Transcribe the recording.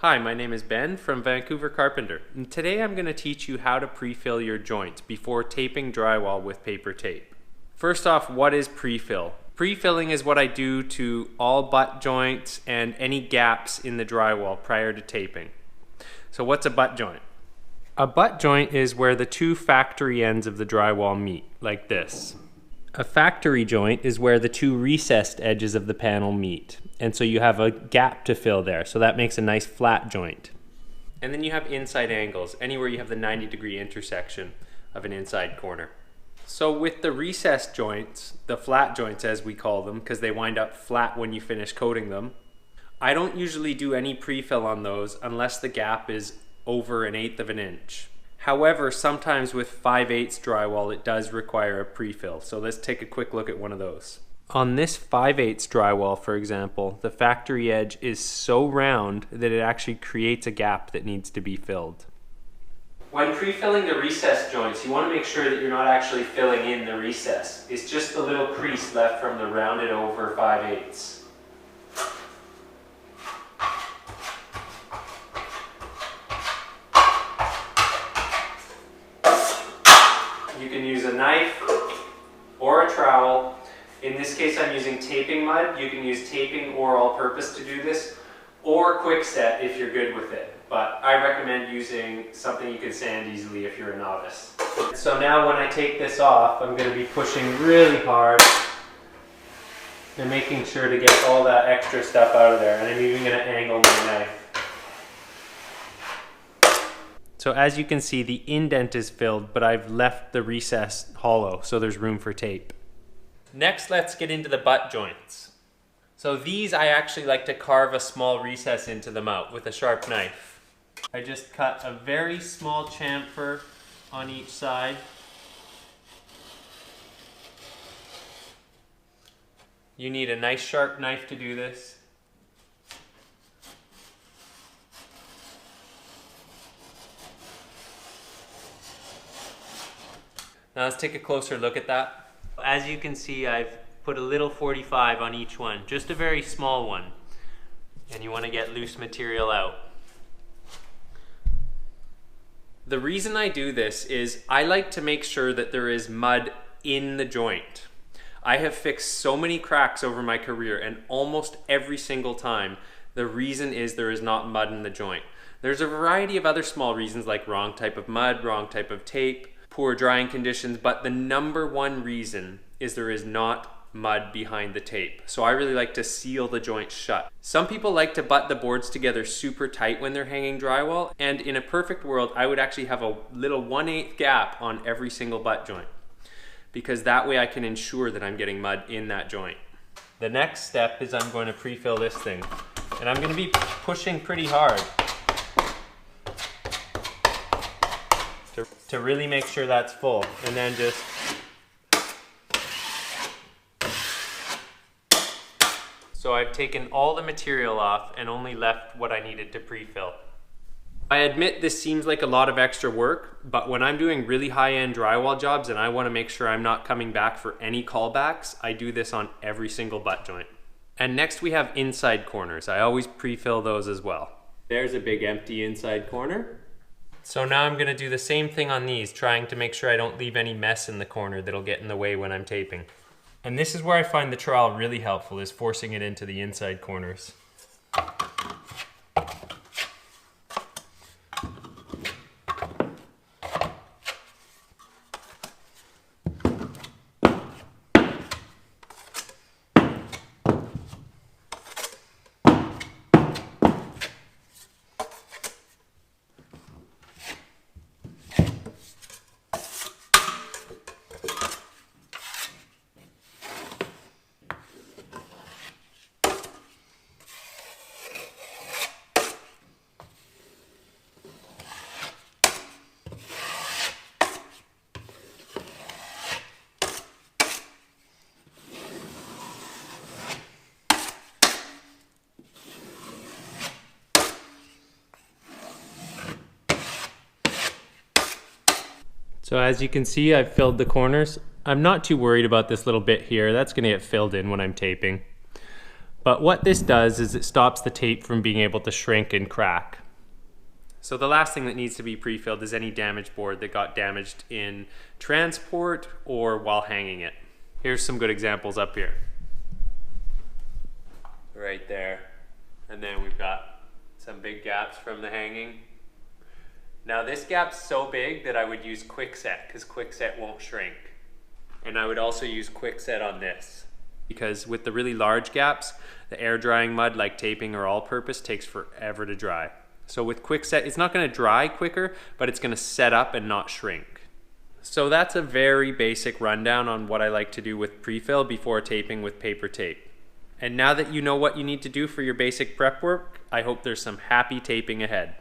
Hi, my name is Ben from Vancouver Carpenter, and today I'm going to teach you how to pre-fill your joints before taping drywall with paper tape. First off, what is pre-fill? Pre-filling is what I do to all butt joints and any gaps in the drywall prior to taping. So what's a butt joint? A butt joint is where the two factory ends of the drywall meet, like this. A factory joint is where the two recessed edges of the panel meet. And so you have a gap to fill there. So that makes a nice flat joint. And then you have inside angles, anywhere you have the 90-degree intersection of an inside corner. So with the recessed joints, the flat joints as we call them, because they wind up flat when you finish coating them, I don't usually do any pre-fill on those unless the gap is over 1/8 of an inch. However, sometimes with 5/8 drywall, it does require a pre-fill. So let's take a quick look at one of those. On this 5/8 drywall, for example, the factory edge is so round that it actually creates a gap that needs to be filled. When pre-filling the recessed joints, you want to make sure that you're not actually filling in the recess. It's just the little crease left from the rounded over 5/8. You can use a knife or a trowel. In this case, I'm using taping mud. You can use taping or all-purpose to do this, or quick set if you're good with it. But I recommend using something you can sand easily if you're a novice. So now when I take this off, I'm going to be pushing really hard and making sure to get all that extra stuff out of there. And I'm even going to angle my knife. So as you can see, the indent is filled, but I've left the recess hollow, so there's room for tape. Next, let's get into the butt joints. So these I actually like to carve a small recess into them out with a sharp knife. I just cut a very small chamfer on each side. You need a nice sharp knife to do this. Now let's take a closer look at that. As you can see, I've put a little 45 on each one, just a very small one. And you want to get loose material out. The reason I do this is I like to make sure that there is mud in the joint. I have fixed so many cracks over my career, and almost every single time the reason is there is not mud in the joint. There's a variety of other small reasons, like wrong type of mud, wrong type of tape, poor drying conditions, but the number one reason is there is not mud behind the tape. So I really like to seal the joint shut. Some people like to butt the boards together super tight when they're hanging drywall, and in a perfect world, I would actually have a little 1/8 gap on every single butt joint, because that way I can ensure that I'm getting mud in that joint. The next step is I'm going to pre-fill this thing, and I'm going to be pushing pretty hard to really make sure that's full, and then just so I've taken all the material off and only left what I needed to pre-fill. I admit this seems like a lot of extra work, but when I'm doing really high-end drywall jobs and I want to make sure I'm not coming back for any callbacks, I do this on every single butt joint. And next we have inside corners. I always pre-fill those as well. There's a big empty inside corner. So now I'm going to do the same thing on these, trying to make sure I don't leave any mess in the corner that'll get in the way when I'm taping. And this is where I find the trowel really helpful, is forcing it into the inside corners. So as you can see, I've filled the corners. I'm not too worried about this little bit here. That's going to get filled in when I'm taping. But what this does is it stops the tape from being able to shrink and crack. So the last thing that needs to be pre-filled is any damaged board that got damaged in transport or while hanging it. Here's some good examples up here. Right there. And then we've got some big gaps from the hanging. Now this gap's so big that I would use Quickset because Quickset won't shrink. And I would also use Quickset on this because with the really large gaps, the air drying mud like taping or all-purpose takes forever to dry. So with Quickset, it's not going to dry quicker, but it's going to set up and not shrink. So that's a very basic rundown on what I like to do with pre-fill before taping with paper tape. And now that you know what you need to do for your basic prep work, I hope there's some happy taping ahead.